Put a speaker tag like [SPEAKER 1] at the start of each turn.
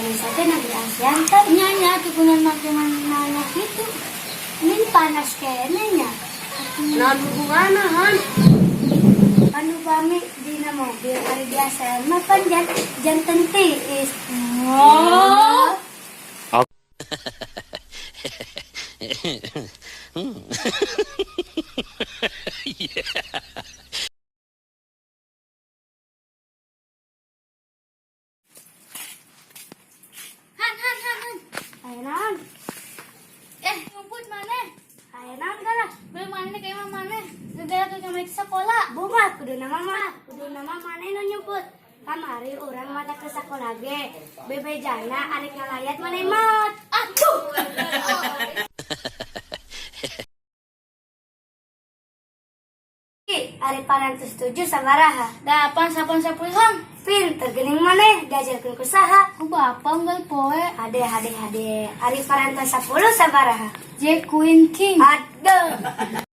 [SPEAKER 1] Indonesia teh negeri ASEAN kan nya tukunan make mananya gitu. Ini panas kayaknya nya.
[SPEAKER 2] Nah hubunganna Han.
[SPEAKER 1] Anu pami dina mobil hari biasa mah kan janten tiis.
[SPEAKER 2] Oh.
[SPEAKER 1] Han. Ayo naon?
[SPEAKER 2] Ngumpul mana?
[SPEAKER 1] Ayo naon kalah?
[SPEAKER 2] Belum mana kayak mana? Negara ke kamar sekolah.
[SPEAKER 1] Bunga kudu nama mana nu nyebut. Kamari urang mata ke sekolah ge. Bebejana ari ngalayat maneh maot.
[SPEAKER 2] Aduh.
[SPEAKER 1] Ari parantos 7 sabaraha.
[SPEAKER 2] 8 10 Han.
[SPEAKER 1] Pinter geuning maneh diajarkeun ku saha?
[SPEAKER 2] Ku bapak enggak poe.
[SPEAKER 1] Hade. Ari parantos 10 sabaraha.
[SPEAKER 2] J Queen King.
[SPEAKER 1] Aduh.